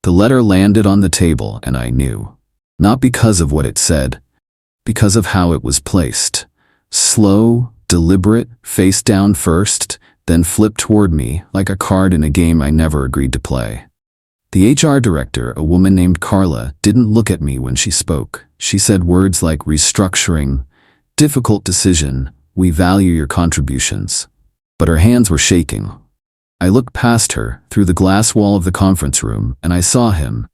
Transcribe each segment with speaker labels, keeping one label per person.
Speaker 1: The letter landed on the table and I knew. Not because of what it said, because of how it was placed. Slow, deliberate, face down first, then flipped toward me like a card in a game I never agreed to play. The HR director, a woman named Carla, didn't look at me when she spoke. She said words like restructuring, difficult decision, we value your contributions. But her hands were shaking. I looked past her, through the glass wall of the conference room, and I saw him.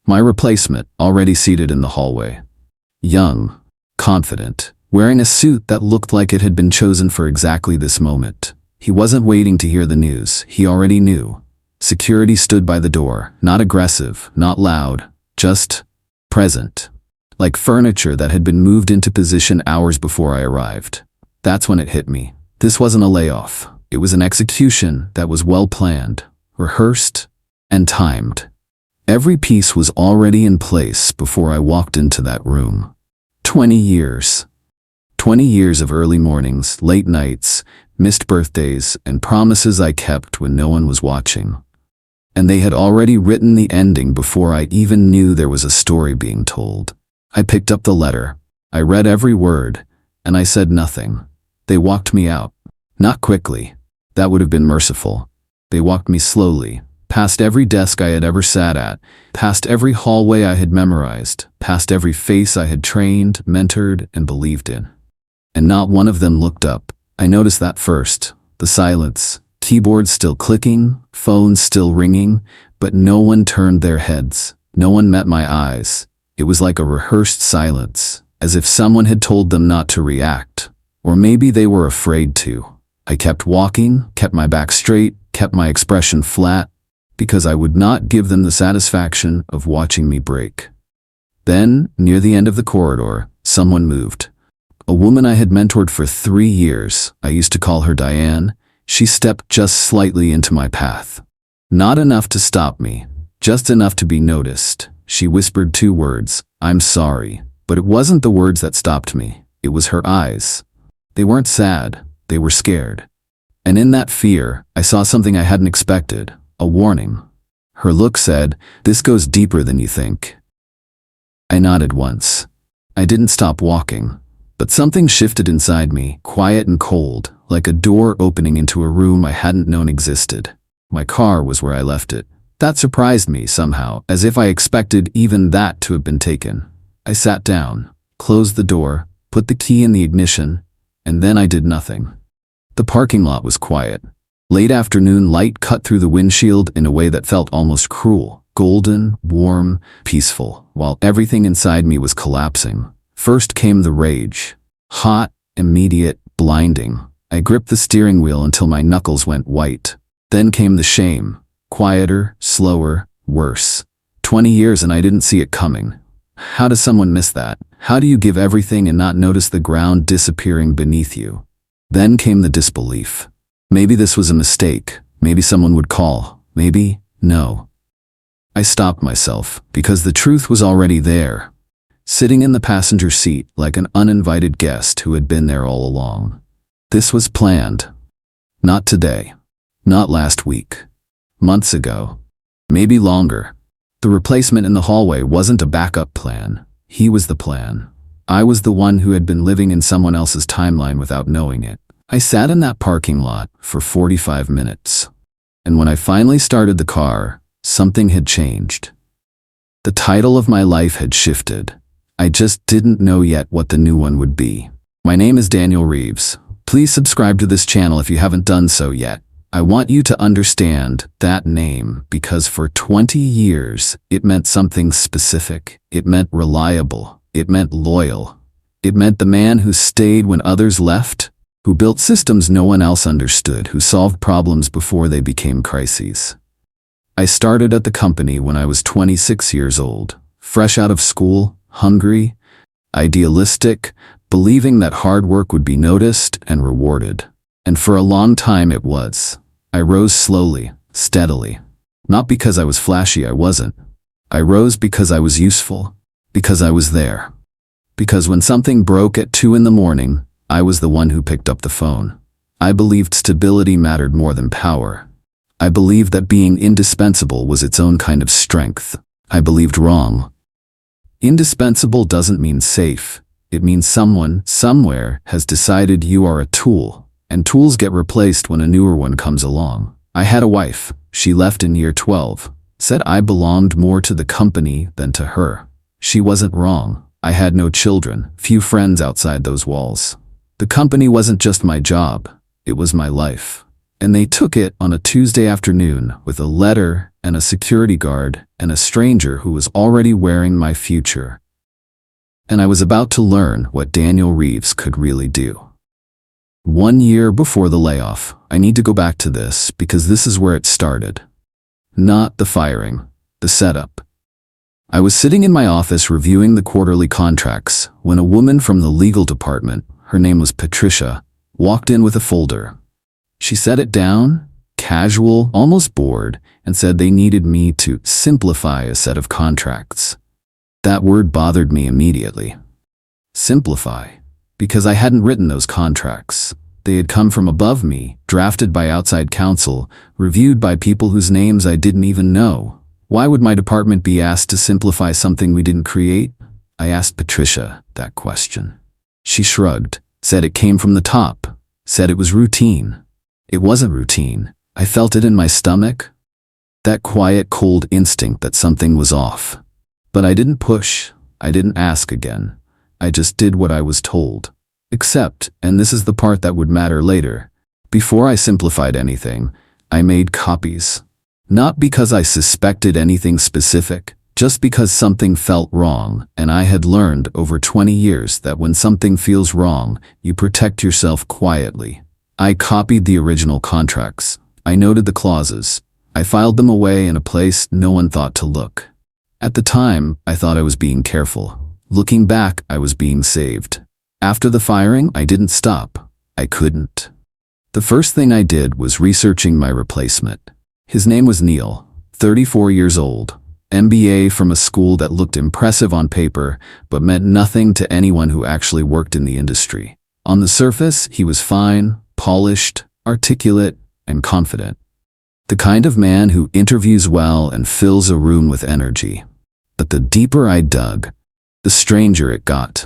Speaker 1: My replacement, already seated in the hallway. Young, confident, wearing a suit that looked like it had been chosen for exactly this moment. He wasn't waiting to hear the news, he already knew. Security stood by the door, not aggressive, not loud, just present. Like furniture that had been moved into position hours before I arrived. That's when it hit me. This wasn't a layoff. It was an execution that was well planned, rehearsed, and timed. Every piece was already in place before I walked into that room. 20 years. 20 years of early mornings, late nights, missed birthdays, and promises I kept when no one was watching. And they had already written the ending before I even knew there was a story being told. I picked up the letter. I read every word, and I said nothing. They walked me out. Not quickly. That would have been merciful. They walked me slowly, past every desk I had ever sat at, past every hallway I had memorized, past every face I had trained, mentored, and believed in. And not one of them looked up. I noticed that first. The silence. Keyboards still clicking, phones still ringing, but no one turned their heads. No one met my eyes. It was like a rehearsed silence, as if someone had told them not to react. Or maybe they were afraid to. I kept walking, kept my back straight, kept my expression flat, because I would not give them the satisfaction of watching me break. Then, near the end of the corridor, someone moved. A woman I had mentored for 3 years, I used to call her Diane. She stepped just slightly into my path. Not enough to stop me, just enough to be noticed. She whispered 2 words, "I'm sorry." But it wasn't the words that stopped me. It was her eyes. They weren't sad, they were scared. And in that fear, I saw something I hadn't expected, a warning. Her look said, "This goes deeper than you think." I nodded once. I didn't stop walking. But something shifted inside me, quiet and cold, like a door opening into a room I hadn't known existed. My car was where I left it. That surprised me somehow, as if I expected even that to have been taken. I sat down, closed the door, put the key in the ignition, and then I did nothing. The parking lot was quiet. Late afternoon light cut through the windshield in a way that felt almost cruel, golden, warm, peaceful, while everything inside me was collapsing. First came the rage. Hot, immediate, blinding. I gripped the steering wheel until my knuckles went white. Then came the shame. Quieter, slower, worse. 20 years and I didn't see it coming. How does someone miss that? How do you give everything and not notice the ground disappearing beneath you? Then came the disbelief. Maybe this was a mistake. Maybe someone would call. Maybe, no. I stopped myself, because the truth was already there. Sitting in the passenger seat like an uninvited guest who had been there all along. This was planned. Not today. Not last week. Months ago. Maybe longer. The replacement in the hallway wasn't a backup plan. He was the plan. I was the one who had been living in someone else's timeline without knowing it. I sat in that parking lot for 45 minutes. And when I finally started the car, something had changed. The title of my life had shifted. I just didn't know yet what the new one would be. My name is Daniel Reeves. Please subscribe to this channel if you haven't done so yet. I want you to understand that name because for 20 years, it meant something specific. It meant reliable. It meant loyal. It meant the man who stayed when others left, who built systems no one else understood, who solved problems before they became crises. I started at the company when I was 26 years old, fresh out of school, hungry, idealistic, believing that hard work would be noticed and rewarded. And for a long time it was. I rose slowly, steadily. Not because I was flashy, I wasn't. I rose because I was useful, because I was there. Because when something broke at 2 in the morning, I was the one who picked up the phone. I believed stability mattered more than power. I believed that being indispensable was its own kind of strength. I believed wrong. Indispensable doesn't mean safe. It means someone, somewhere, has decided you are a tool, and tools get replaced when a newer one comes along. I had a wife. She left in year 12. Said I belonged more to the company than to her. She wasn't wrong. I had no children, few friends outside those walls. The company wasn't just my job, it was my life. And they took it on a Tuesday afternoon with a letter and a security guard and a stranger who was already wearing my future. And I was about to learn what Daniel Reeves could really do. 1 year before the layoff, I need to go back to this because this is where it started. Not the firing, the setup. I was sitting in my office reviewing the quarterly contracts when a woman from the legal department, her name was Patricia, walked in with a folder. She set it down, casual, almost bored, and said they needed me to simplify a set of contracts. That word bothered me immediately. Simplify. Because I hadn't written those contracts. They had come from above me, drafted by outside counsel, reviewed by people whose names I didn't even know. Why would my department be asked to simplify something we didn't create? I asked Patricia that question. She shrugged, said it came from the top, said it was routine. It wasn't routine. I felt it in my stomach. That quiet, cold instinct that something was off. But I didn't push. I didn't ask again. I just did what I was told. Except, and this is the part that would matter later, before I simplified anything, I made copies. Not because I suspected anything specific, just because something felt wrong, and I had learned over 20 years that when something feels wrong, you protect yourself quietly. I copied the original contracts. I noted the clauses. I filed them away in a place no one thought to look. At the time, I thought I was being careful. Looking back, I was being saved. After the firing, I didn't stop. I couldn't. The first thing I did was researching my replacement. His name was Neil, 34 years old, MBA from a school that looked impressive on paper, but meant nothing to anyone who actually worked in the industry. On the surface, he was fine, polished, articulate, and confident. The kind of man who interviews well and fills a room with energy. But the deeper I dug, the stranger it got.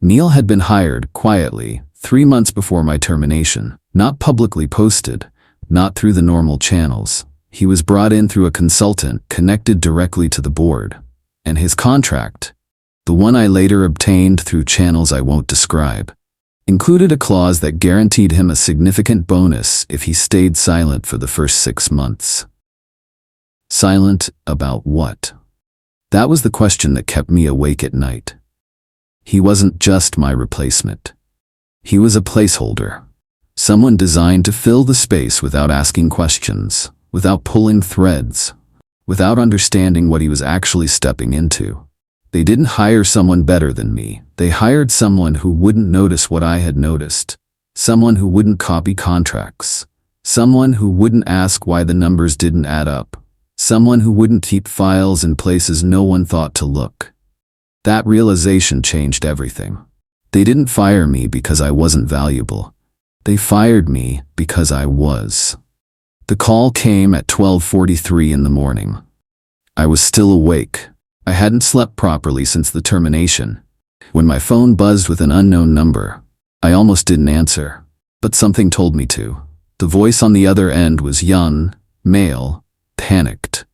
Speaker 1: Neil had been hired quietly 3 months before my termination, not publicly posted, not through the normal channels. He was brought in through a consultant connected directly to the board. And his contract, the one I later obtained through channels I won't describe, included a clause that guaranteed him a significant bonus if he stayed silent for the first 6 months. Silent about what? That was the question that kept me awake at night. He wasn't just my replacement. He was a placeholder. Someone designed to fill the space without asking questions, without pulling threads, without understanding what he was actually stepping into. They didn't hire someone better than me. They hired someone who wouldn't notice what I had noticed, someone who wouldn't copy contracts, someone who wouldn't ask why the numbers didn't add up, someone who wouldn't keep files in places no one thought to look. That realization changed everything. They didn't fire me because I wasn't valuable. They fired me because I was. The call came at 12:43 in the morning. I was still awake. I hadn't slept properly since the termination. When my phone buzzed with an unknown number, I almost didn't answer, but something told me to. The voice on the other end was young, male, panicked.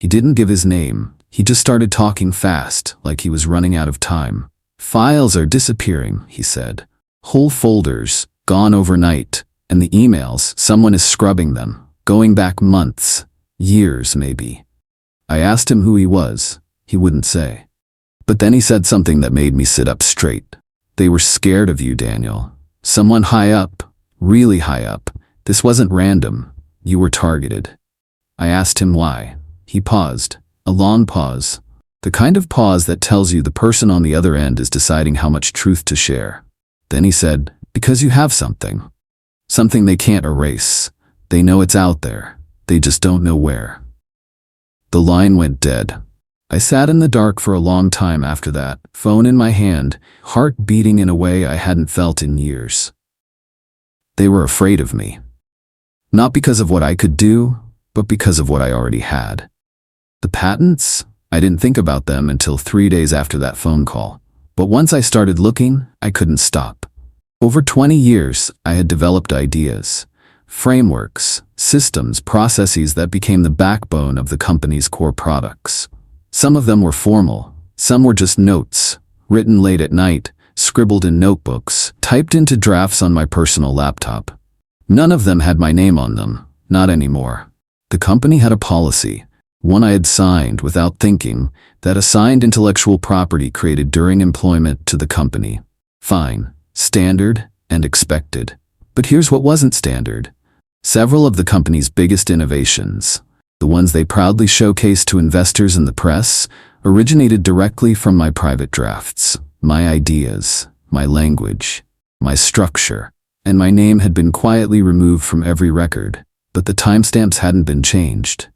Speaker 1: He didn't give his name. He just started talking fast, like he was running out of time. Files are disappearing, he said. Whole folders, gone overnight, and the emails, someone is scrubbing them, going back months, years maybe. I asked him who he was. He wouldn't say. But then he said something that made me sit up straight. They were scared of you, Daniel. Someone high up, really high up. This wasn't random. You were targeted. I asked him why. He paused. A long pause. The kind of pause that tells you the person on the other end is deciding how much truth to share. Then he said, because you have something. Something they can't erase. They know it's out there. They just don't know where. The line went dead. I sat in the dark for a long time after that, phone in my hand, heart beating in a way I hadn't felt in years. They were afraid of me. Not because of what I could do, but because of what I already had. The patents? I didn't think about them until 3 days after that phone call. But once I started looking, I couldn't stop. Over 20 years, I had developed ideas, frameworks, systems, processes that became the backbone of the company's core products. Some of them were formal, some were just notes, written late at night, scribbled in notebooks, typed into drafts on my personal laptop. None of them had my name on them, not anymore. The company had a policy, one I had signed without thinking, that assigned intellectual property created during employment to the company. Fine, standard, and expected. But here's what wasn't standard. Several of the company's biggest innovations, the ones they proudly showcased to investors and the press, originated directly from my private drafts. My ideas, my language, my structure, and my name had been quietly removed from every record, but the timestamps hadn't been changed.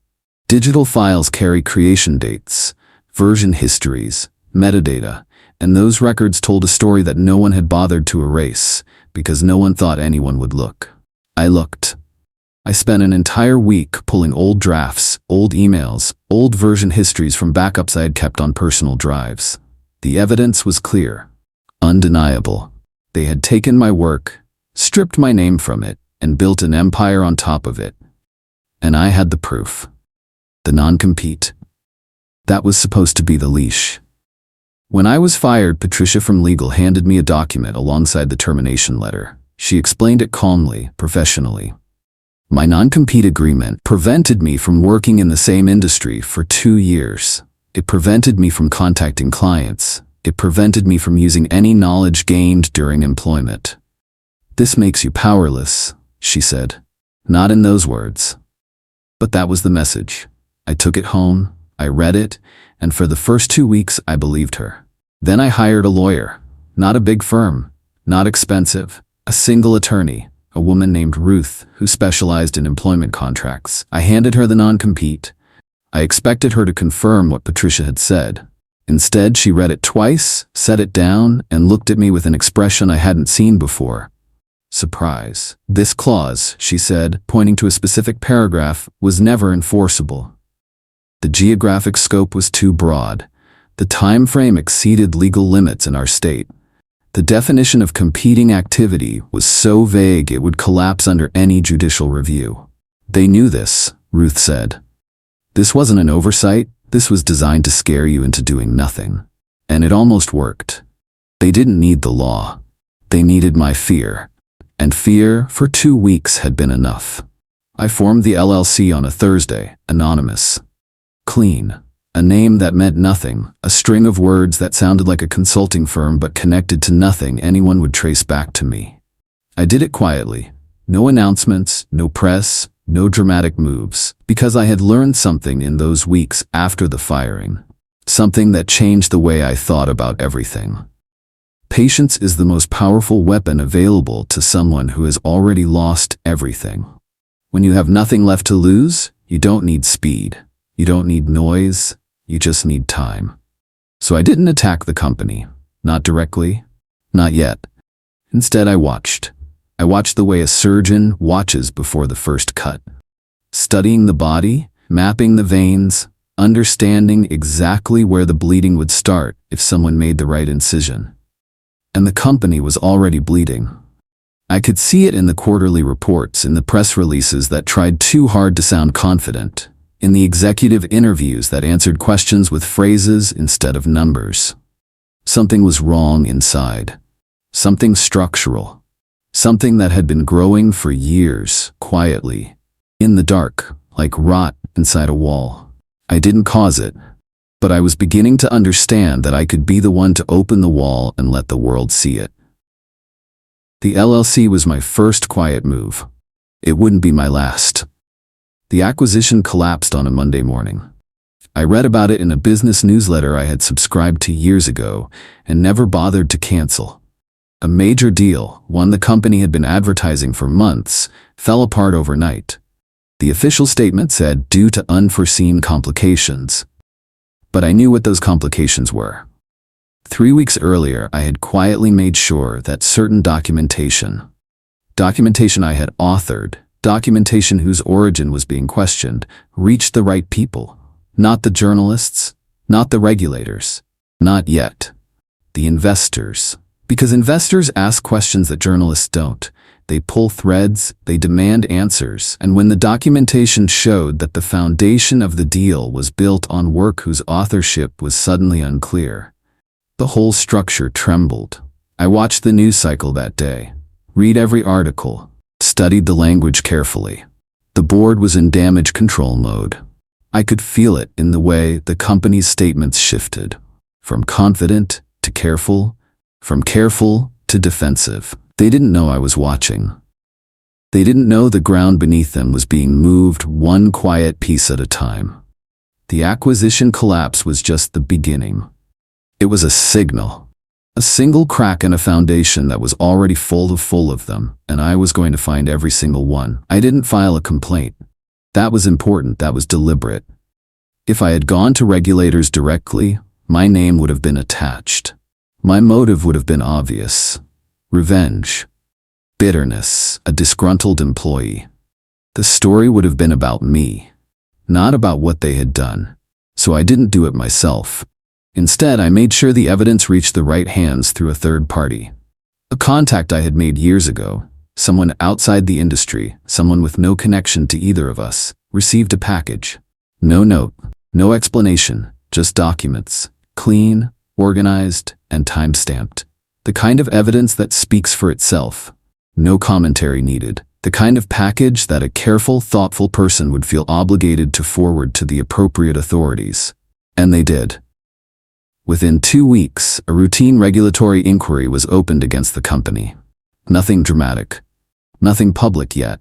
Speaker 1: Digital files carry creation dates, version histories, metadata, and those records told a story that no one had bothered to erase, because no one thought anyone would look. I looked. I spent an entire week pulling old drafts, old emails, old version histories from backups I had kept on personal drives. The evidence was clear, undeniable. They had taken my work, stripped my name from it, and built an empire on top of it. And I had the proof. The non-compete. That was supposed to be the leash. When I was fired, Patricia from legal handed me a document alongside the termination letter. She explained it calmly, professionally. My non-compete agreement prevented me from working in the same industry for 2 years. It prevented me from contacting clients. It prevented me from using any knowledge gained during employment. This makes you powerless, she said. Not in those words. But that was the message. I took it home, I read it, and for the first 2 weeks I believed her. Then I hired a lawyer. Not a big firm, not expensive, a single attorney, a woman named Ruth who specialized in employment contracts. I handed her the non-compete. I expected her to confirm what Patricia had said. Instead, she read it twice, set it down, and looked at me with an expression I hadn't seen before. Surprise. This clause, she said, pointing to a specific paragraph, was never enforceable. The geographic scope was too broad. The time frame exceeded legal limits in our state. The definition of competing activity was so vague it would collapse under any judicial review. They knew this, Ruth said. This wasn't an oversight, this was designed to scare you into doing nothing. And it almost worked. They didn't need the law. They needed my fear. And fear, for 2 weeks, had been enough. I formed the LLC on a Thursday, anonymous. Clean. A name that meant nothing, a string of words that sounded like a consulting firm but connected to nothing anyone would trace back to me. I did it quietly. No announcements, no press, no dramatic moves, because I had learned something in those weeks after the firing. Something that changed the way I thought about everything. Patience is the most powerful weapon available to someone who has already lost everything. When you have nothing left to lose, you don't need speed. You don't need noise. You just need time. So I didn't attack the company. Not directly. Not yet. Instead, I watched. I watched the way a surgeon watches before the first cut. Studying the body, mapping the veins, understanding exactly where the bleeding would start if someone made the right incision. And the company was already bleeding. I could see it in the quarterly reports, in the press releases that tried too hard to sound confident, in the executive interviews that answered questions with phrases instead of numbers. Something was wrong inside. Something structural. Something that had been growing for years, quietly, in the dark, like rot inside a wall. I didn't cause it, but I was beginning to understand that I could be the one to open the wall and let the world see it. The LLC was my first quiet move. It wouldn't be my last. The acquisition collapsed on a Monday morning. I read about it in a business newsletter I had subscribed to years ago and never bothered to cancel. A major deal, one the company had been advertising for months, fell apart overnight. The official statement said due to unforeseen complications. But I knew what those complications were. 3 weeks earlier, I had quietly made sure that certain documentation I had authored, documentation whose origin was being questioned, reached the right people. Not the journalists, not the regulators, not yet. The investors. Because investors ask questions that journalists don't. They pull threads, they demand answers, and when the documentation showed that the foundation of the deal was built on work whose authorship was suddenly unclear, the whole structure trembled. I watched the news cycle that day, read every article, studied the language carefully. The board was in damage control mode. I could feel it in the way the company's statements shifted, from confident to careful, from careful to defensive. They didn't know I was watching. They didn't know the ground beneath them was being moved one quiet piece at a time. The acquisition collapse was just the beginning. It was a signal. A single crack in a foundation that was already full of them, and I was going to find every single one. I didn't file a complaint. That was important, that was deliberate. If I had gone to regulators directly, my name would have been attached. My motive would have been obvious. Revenge. Bitterness. A disgruntled employee. The story would have been about me, not about what they had done. So I didn't do it myself. Instead, I made sure the evidence reached the right hands through a third party. A contact I had made years ago, someone outside the industry, someone with no connection to either of us, received a package. No note, no explanation, just documents. Clean, organized, and time-stamped. The kind of evidence that speaks for itself. No commentary needed. The kind of package that a careful, thoughtful person would feel obligated to forward to the appropriate authorities. And they did. Within 2 weeks, a routine regulatory inquiry was opened against the company. Nothing dramatic. Nothing public yet.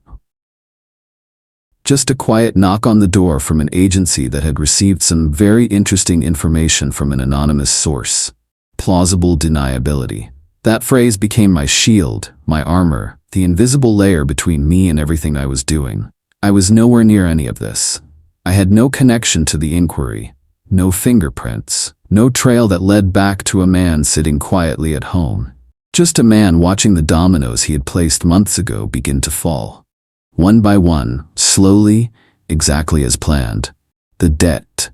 Speaker 1: Just a quiet knock on the door from an agency that had received some very interesting information from an anonymous source. Plausible deniability. That phrase became my shield, my armor, the invisible layer between me and everything I was doing. I was nowhere near any of this. I had no connection to the inquiry, no fingerprints, no trail that led back to a man sitting quietly at home. Just a man watching the dominoes he had placed months ago begin to fall. One by one, slowly, exactly as planned. The debt.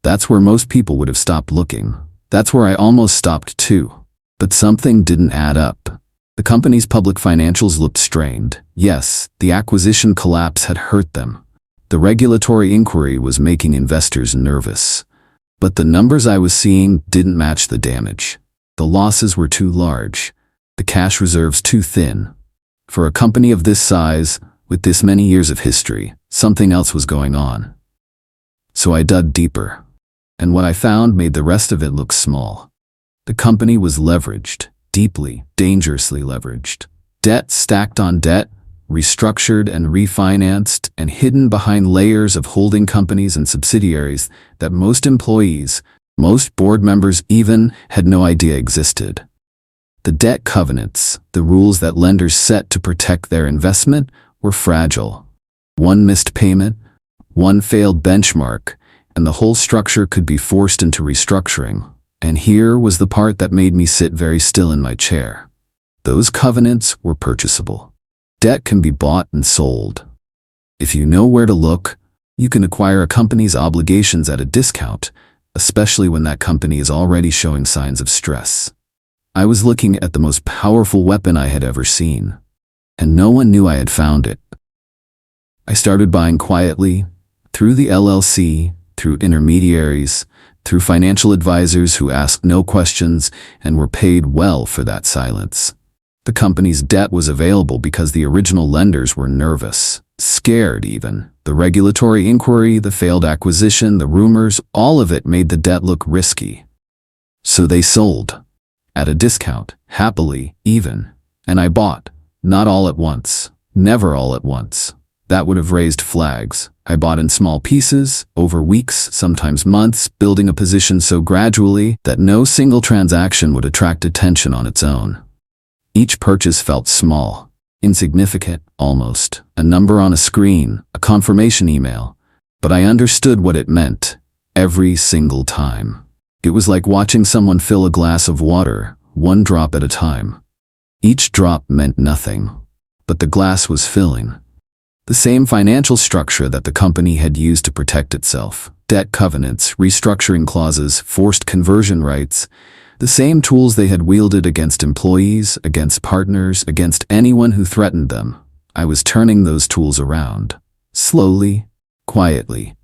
Speaker 1: That's where most people would have stopped looking. That's where I almost stopped too. But something didn't add up. The company's public financials looked strained. Yes, the acquisition collapse had hurt them. The regulatory inquiry was making investors nervous. But the numbers I was seeing didn't match the damage. The losses were too large. The cash reserves too thin. For a company of this size, with this many years of history, something else was going on. So I dug deeper. And what I found made the rest of it look small. The company was leveraged, deeply, dangerously leveraged. Debt stacked on debt, restructured and refinanced, and hidden behind layers of holding companies and subsidiaries that most employees, most board members even, had no idea existed. The debt covenants, the rules that lenders set to protect their investment, were fragile. One missed payment, one failed benchmark, and the whole structure could be forced into restructuring. And here was the part that made me sit very still in my chair. Those covenants were purchasable. Debt can be bought and sold. If you know where to look, you can acquire a company's obligations at a discount, especially when that company is already showing signs of stress. I was looking at the most powerful weapon I had ever seen, and no one knew I had found it. I started buying quietly, through the LLC, through intermediaries, through financial advisors who asked no questions and were paid well for that silence. The company's debt was available because the original lenders were nervous, scared even. The regulatory inquiry, the failed acquisition, the rumors, all of it made the debt look risky. So they sold. At a discount, happily, even. And I bought. Not all at once. Never all at once. That would have raised flags. I bought in small pieces, over weeks, sometimes months, building a position so gradually that no single transaction would attract attention on its own. Each purchase felt small, insignificant, almost. A number on a screen, a confirmation email. But I understood what it meant, every single time. It was like watching someone fill a glass of water, one drop at a time. Each drop meant nothing, but the glass was filling. The same financial structure that the company had used to protect itself. Debt covenants, restructuring clauses, forced conversion rights. The same tools they had wielded against employees, against partners, against anyone who threatened them. I was turning those tools around. Slowly, quietly,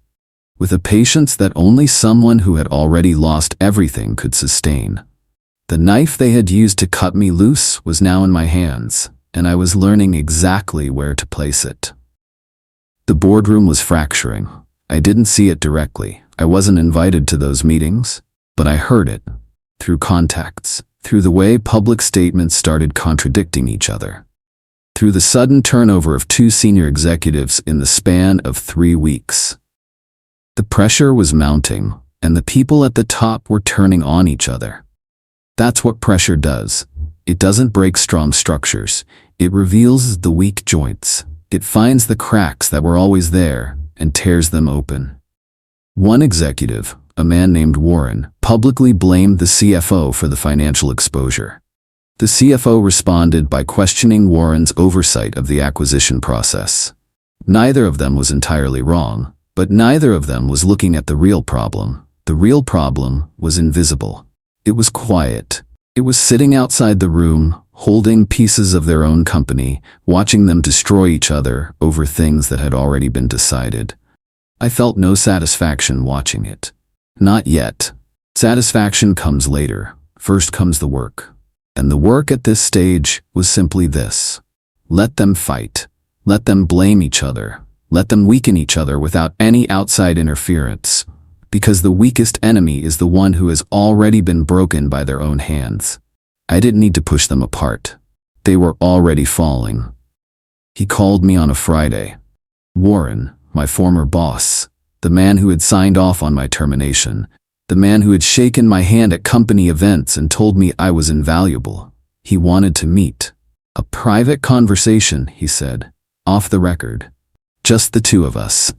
Speaker 1: with a patience that only someone who had already lost everything could sustain. The knife they had used to cut me loose was now in my hands, and I was learning exactly where to place it. The boardroom was fracturing. I didn't see it directly. I wasn't invited to those meetings, but I heard it. Through contacts, through the way public statements started contradicting each other, through the sudden turnover of 2 senior executives in the span of 3 weeks. The pressure was mounting, and the people at the top were turning on each other. That's what pressure does. It doesn't break strong structures. It reveals the weak joints. It finds the cracks that were always there and tears them open. One executive, a man named Warren, publicly blamed the CFO for the financial exposure. The CFO responded by questioning Warren's oversight of the acquisition process. Neither of them was entirely wrong, but neither of them was looking at the real problem. The real problem was invisible. It was quiet. It was sitting outside the room, holding pieces of their own company, watching them destroy each other over things that had already been decided. I felt no satisfaction watching it. Not yet. Satisfaction comes later. First comes the work. And the work at this stage was simply this. Let them fight. Let them blame each other. Let them weaken each other without any outside interference. Because the weakest enemy is the one who has already been broken by their own hands. I didn't need to push them apart. They were already falling. He called me on a Friday. Warren, my former boss, the man who had signed off on my termination, the man who had shaken my hand at company events and told me I was invaluable. He wanted to meet. A private conversation, he said, off the record. Just the 2 of us.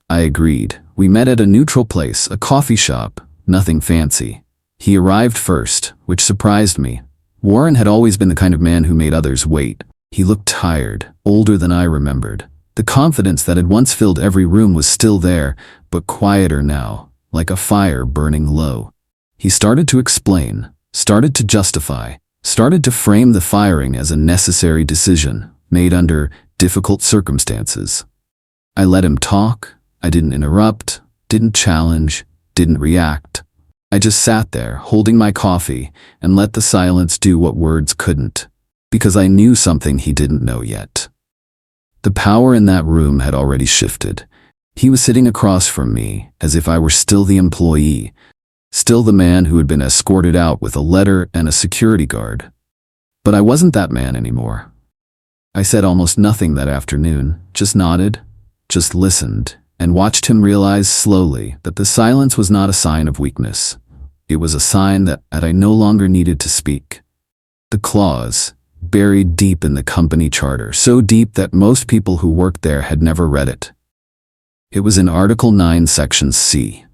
Speaker 1: I agreed. We met at a neutral place, a coffee shop, nothing fancy. He arrived first, which surprised me. Warren had always been the kind of man who made others wait. He looked tired, older than I remembered. The confidence that had once filled every room was still there, but quieter now, like a fire burning low. He started to explain, started to justify, started to frame the firing as a necessary decision, made under difficult circumstances. I let him talk. I didn't interrupt, didn't challenge, didn't react. I just sat there, holding my coffee, and let the silence do what words couldn't, because I knew something he didn't know yet. The power in that room had already shifted. He was sitting across from me, as if I were still the employee, still the man who had been escorted out with a letter and a security guard. But I wasn't that man anymore. I said almost nothing that afternoon, just nodded, just listened, and watched him realize slowly that the silence was not a sign of weakness. It was a sign that I no longer needed to speak. The clause, buried deep in the company charter, so deep that most people who worked there had never read it. It was in Article 9, Section C,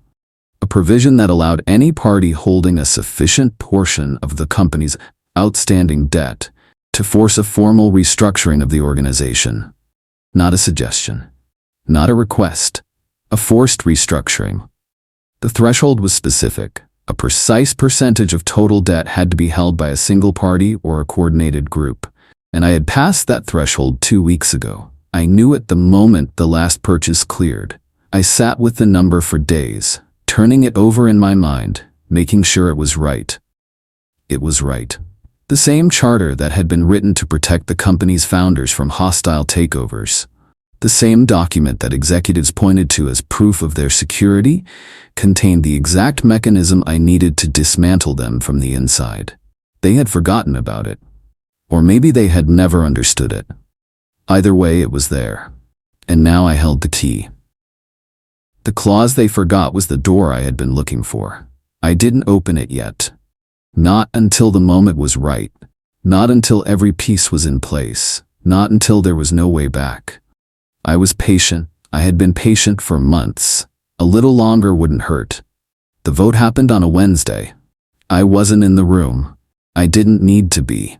Speaker 1: a provision that allowed any party holding a sufficient portion of the company's outstanding debt to force a formal restructuring of the organization. Not a suggestion. Not a request, a forced restructuring. The threshold was specific. A precise percentage of total debt had to be held by a single party or a coordinated group, and I had passed that threshold 2 weeks ago. I knew it the moment the last purchase cleared. I sat with the number for days, turning it over in my mind, making sure it was right. It was right. The same charter that had been written to protect the company's founders from hostile takeovers. The same document that executives pointed to as proof of their security contained the exact mechanism I needed to dismantle them from the inside. They had forgotten about it. Or maybe they had never understood it. Either way, it was there. And now I held the key. The clause they forgot was the door I had been looking for. I didn't open it yet. Not until the moment was right. Not until every piece was in place. Not until there was no way back. I was patient. I had been patient for months. A little longer wouldn't hurt. The vote happened on a Wednesday. I wasn't in the room. I didn't need to be.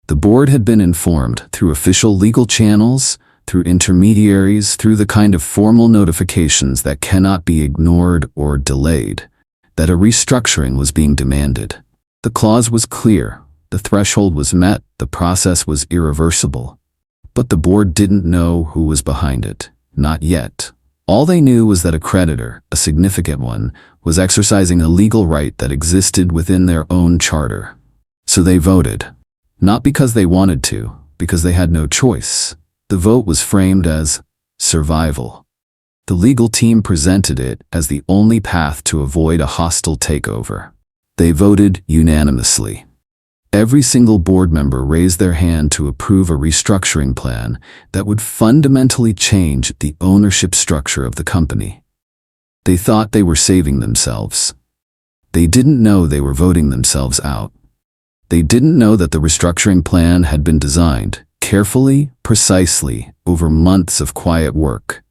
Speaker 1: The board had been informed through official legal channels, through intermediaries, through the kind of formal notifications that cannot be ignored or delayed, that a restructuring was being demanded. The clause was clear, the threshold was met, the process was irreversible. But the board didn't know who was behind it. Not yet. All they knew was that a creditor, a significant one, was exercising a legal right that existed within their own charter. So they voted. Not because they wanted to, because they had no choice. The vote was framed as survival. The legal team presented it as the only path to avoid a hostile takeover. They voted unanimously. Every single board member raised their hand to approve a restructuring plan that would fundamentally change the ownership structure of the company. They thought they were saving themselves. They didn't know they were voting themselves out. They didn't know that the restructuring plan had been designed carefully, precisely, over months of quiet work,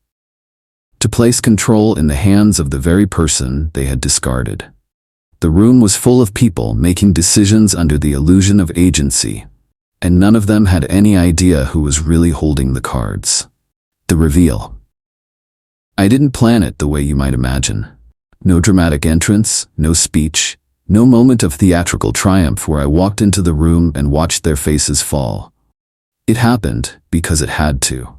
Speaker 1: to place control in the hands of the very person they had discarded. The room was full of people making decisions under the illusion of agency, and none of them had any idea who was really holding the cards. The reveal. I didn't plan it the way you might imagine. No dramatic entrance, no speech, no moment of theatrical triumph where I walked into the room and watched their faces fall. It happened because it had to.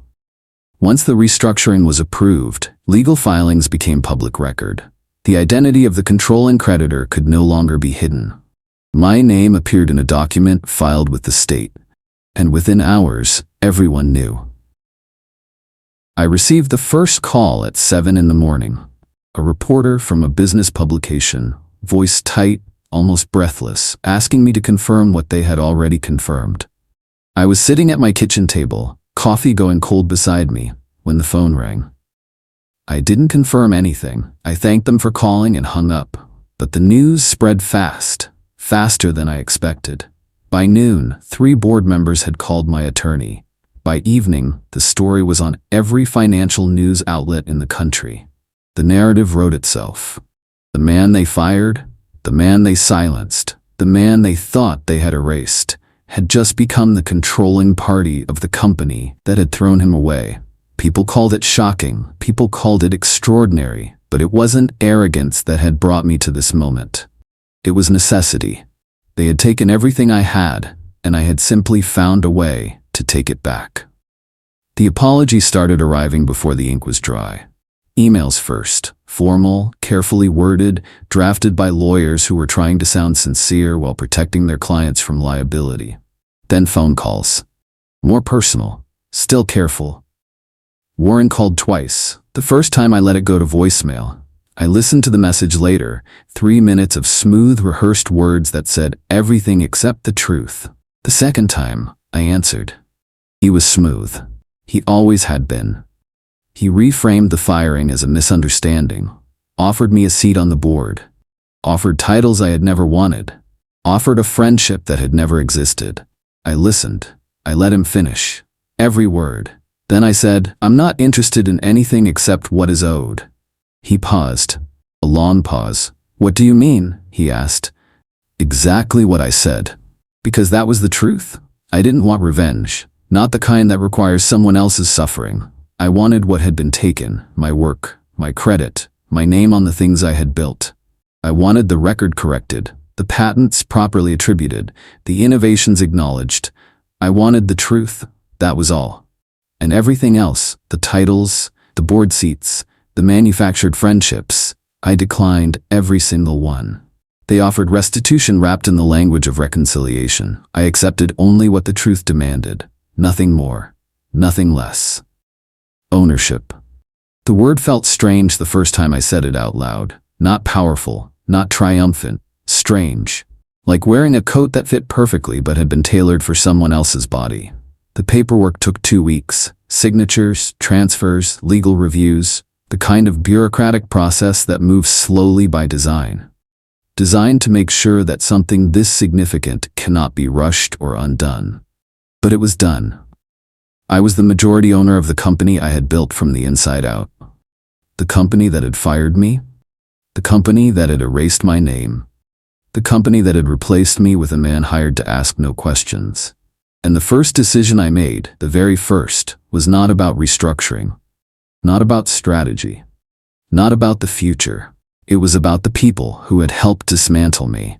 Speaker 1: Once the restructuring was approved, legal filings became public record. The identity of the controlling creditor could no longer be hidden. My name appeared in a document filed with the state, and within hours, everyone knew. I received the first call at 7 in the morning. A reporter from a business publication, voice tight, almost breathless, asking me to confirm what they had already confirmed. I was sitting at my kitchen table, coffee going cold beside me, when the phone rang. I didn't confirm anything. I thanked them for calling and hung up. But the news spread fast, faster than I expected. By noon, 3 board members had called my attorney. By evening, the story was on every financial news outlet in the country. The narrative wrote itself. The man they fired, the man they silenced, the man they thought they had erased, had just become the controlling party of the company that had thrown him away. People called it shocking, people called it extraordinary, but it wasn't arrogance that had brought me to this moment. It was necessity. They had taken everything I had, and I had simply found a way to take it back. The apology started arriving before the ink was dry. Emails first, formal, carefully worded, drafted by lawyers who were trying to sound sincere while protecting their clients from liability. Then phone calls. More personal, still careful. Warren called twice. The first time I let it go to voicemail. I listened to the message later, 3 minutes of smooth, rehearsed words that said everything except the truth. The second time, I answered. He was smooth. He always had been. He reframed the firing as a misunderstanding, offered me a seat on the board, offered titles I had never wanted, offered a friendship that had never existed. I listened. I let him finish. Every word. Then I said, I'm not interested in anything except what is owed. He paused. A long pause. What do you mean? He asked. Exactly what I said. Because that was the truth. I didn't want revenge. Not the kind that requires someone else's suffering. I wanted what had been taken, my work, my credit, my name on the things I had built. I wanted the record corrected, the patents properly attributed, the innovations acknowledged. I wanted the truth. That was all. And everything else, the titles, the board seats, the manufactured friendships, I declined every single one. They offered restitution wrapped in the language of reconciliation. I accepted only what the truth demanded. Nothing more, nothing less. Ownership. The word felt strange the first time I said it out loud. Not powerful, not triumphant, strange. Like wearing a coat that fit perfectly but had been tailored for someone else's body. The paperwork took 2 weeks. Signatures, transfers, legal reviews, the kind of bureaucratic process that moves slowly by design. Designed to make sure that something this significant cannot be rushed or undone. But it was done. I was the majority owner of the company I had built from the inside out. The company that had fired me. The company that had erased my name. The company that had replaced me with a man hired to ask no questions. And the first decision I made, the very first, was not about restructuring, not about strategy, not about the future. It was about the people who had helped dismantle me.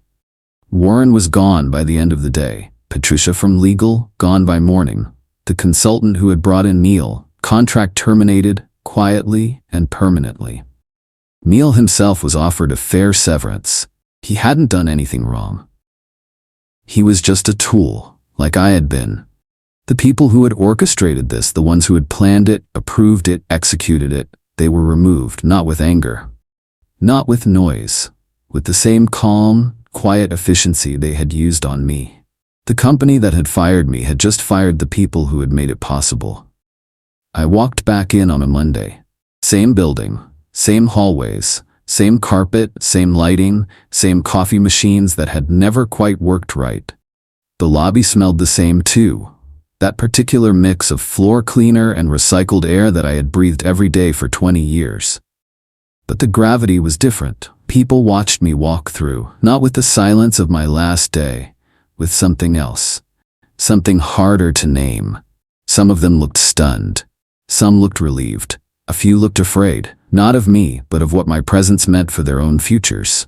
Speaker 1: Warren was gone by the end of the day. Patricia from legal, gone by morning. The consultant who had brought in Neil, contract terminated, quietly and permanently. Neil himself was offered a fair severance. He hadn't done anything wrong. He was just a tool, like I had been. The people who had orchestrated this, the ones who had planned it, approved it, executed it, they were removed, not with anger, not with noise, with the same calm, quiet efficiency they had used on me. The company that had fired me had just fired the people who had made it possible. I walked back in on a Monday. Same building, same hallways, same carpet, same lighting, same coffee machines that had never quite worked right. The lobby smelled the same too. That particular mix of floor cleaner and recycled air that I had breathed every day for 20 years. But the gravity was different. People watched me walk through, not with the silence of my last day, with something else, something harder to name. Some of them looked stunned. Some looked relieved. A few looked afraid, not of me, but of what my presence meant for their own futures.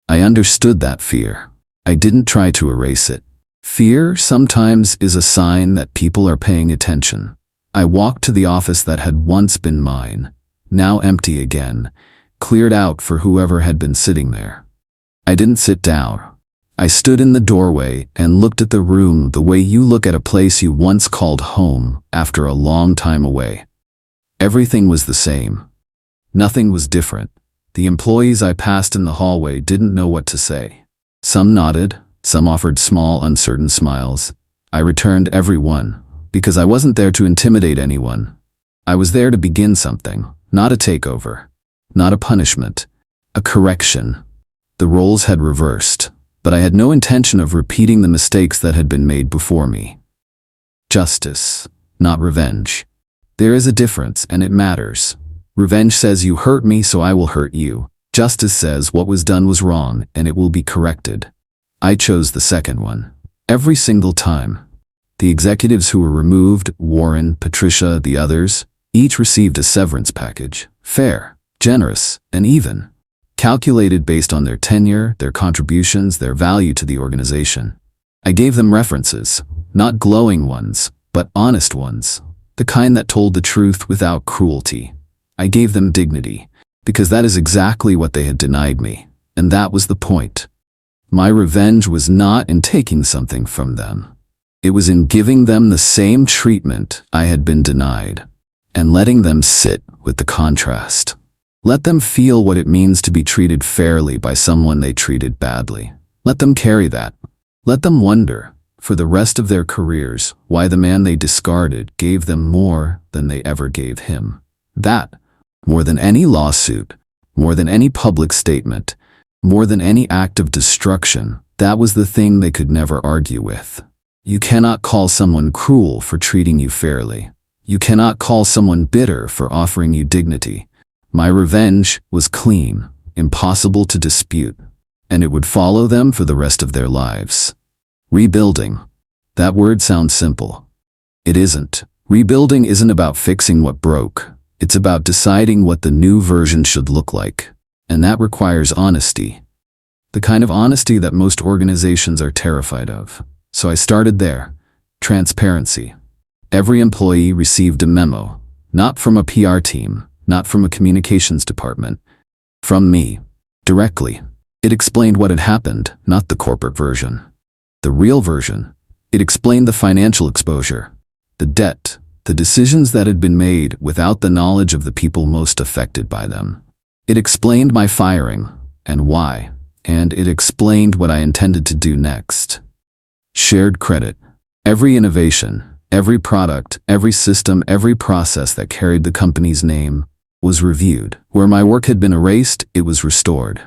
Speaker 1: I understood that fear. I didn't try to erase it. Fear sometimes is a sign that people are paying attention. I walked to the office that had once been mine, now empty again, cleared out for whoever had been sitting there. I didn't sit down. I stood in the doorway and looked at the room the way you look at a place you once called home after a long time away. Everything was the same. Nothing was different. The employees I passed in the hallway didn't know what to say. Some nodded. Some offered small, uncertain smiles. I returned every one, because I wasn't there to intimidate anyone. I was there to begin something, not a takeover, not a punishment, a correction. The roles had reversed, but I had no intention of repeating the mistakes that had been made before me. Justice, not revenge. There is a difference, and it matters. Revenge says you hurt me, so I will hurt you. Justice says what was done was wrong, and it will be corrected. I chose the second one. Every single time. The executives who were removed, Warren, Patricia, the others, each received a severance package. Fair, generous, and even. Calculated based on their tenure, their contributions, their value to the organization. I gave them references, not glowing ones, but honest ones. The kind that told the truth without cruelty. I gave them dignity, because that is exactly what they had denied me, and that was the point. My revenge was not in taking something from them. It was in giving them the same treatment I had been denied, and letting them sit with the contrast. Let them feel what it means to be treated fairly by someone they treated badly. Let them carry that. Let them wonder, for the rest of their careers, why the man they discarded gave them more than they ever gave him. That, more than any lawsuit, more than any public statement, more than any act of destruction, that was the thing they could never argue with. You cannot call someone cruel for treating you fairly. You cannot call someone bitter for offering you dignity. My revenge was clean, impossible to dispute, and it would follow them for the rest of their lives. Rebuilding. That word sounds simple. It isn't. Rebuilding isn't about fixing what broke. It's about deciding what the new version should look like. And that requires honesty. The kind of honesty that most organizations are terrified of. So I started there. Transparency. Every employee received a memo, not from a PR team, not from a communications department, from me, directly. It explained what had happened, not the corporate version. The real version. It explained the financial exposure, the debt, the decisions that had been made without the knowledge of the people most affected by them. It explained my firing, and why, and it explained what I intended to do next. Shared credit. Every innovation, every product, every system, every process that carried the company's name was reviewed. Where my work had been erased, it was restored.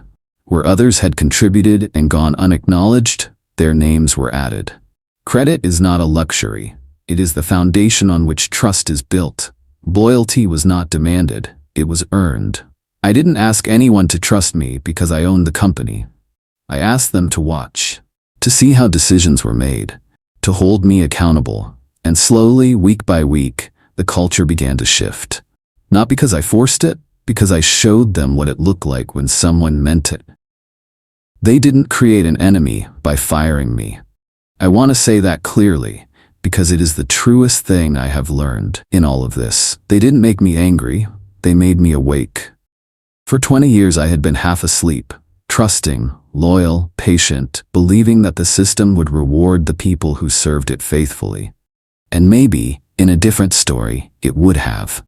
Speaker 1: Where others had contributed and gone unacknowledged, their names were added. Credit is not a luxury. It is the foundation on which trust is built. Loyalty was not demanded, it was earned. I didn't ask anyone to trust me because I owned the company. I asked them to watch, to see how decisions were made, to hold me accountable. And slowly, week by week, the culture began to shift. Not because I forced it, because I showed them what it looked like when someone meant it. They didn't create an enemy by firing me. I want to say that clearly, because it is the truest thing I have learned in all of this. They didn't make me angry, they made me awake. For 20 years I had been half asleep, trusting, loyal, patient, believing that the system would reward the people who served it faithfully. And maybe, in a different story, it would have.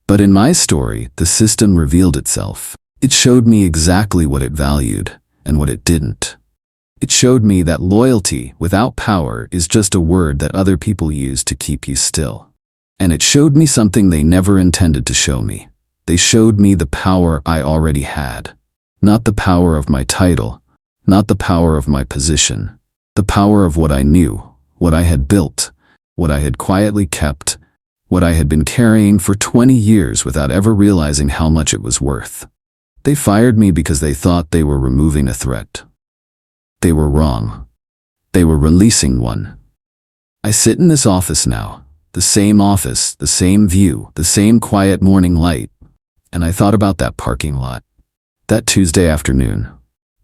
Speaker 1: But in my story, the system revealed itself. It showed me exactly what it valued and what it didn't. It showed me that loyalty without power is just a word that other people use to keep you still. And it showed me something they never intended to show me. They showed me the power I already had. Not the power of my title, not the power of my position, the power of what I knew, what I had built, what I had quietly kept, what I had been carrying for 20 years without ever realizing how much it was worth. They fired me because they thought they were removing a threat. They were wrong. They were releasing one. I sit in this office now, the same office, the same view, the same quiet morning light, and I thought about that parking lot, that Tuesday afternoon,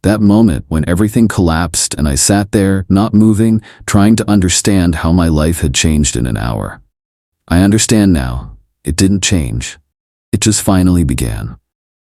Speaker 1: that moment when everything collapsed and I sat there, not moving, trying to understand how my life had changed in an hour. I understand now. It didn't change. It just finally began.